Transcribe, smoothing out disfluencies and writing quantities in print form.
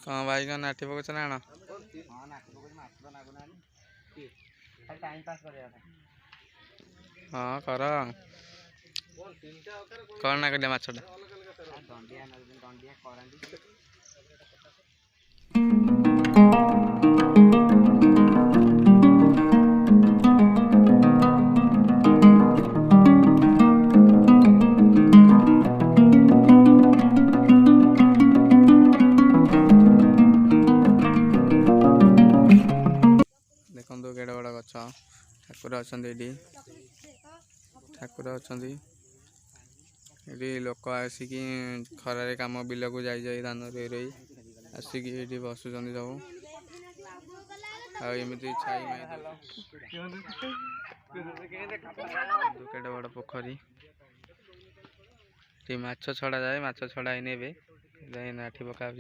कौन भाई कौन नाटी पकाच ना हाँ नाटी पकाच माछ तो नागुना खाली टाइम पास करया हाँ कर कौन ना कर माछटा दंडिया दंडिया करांदी देखो केड़े बड़ गछ ठाकुर अच्छा ठाकुर अच्छा लोक आसिक खरारे कम बिल को जाई धान रही आसिक ये बसुँच सब आमती छाई माई केड़े बड़ पोखरी माछ छड़ा जाए माछ छड़ा नाठी पका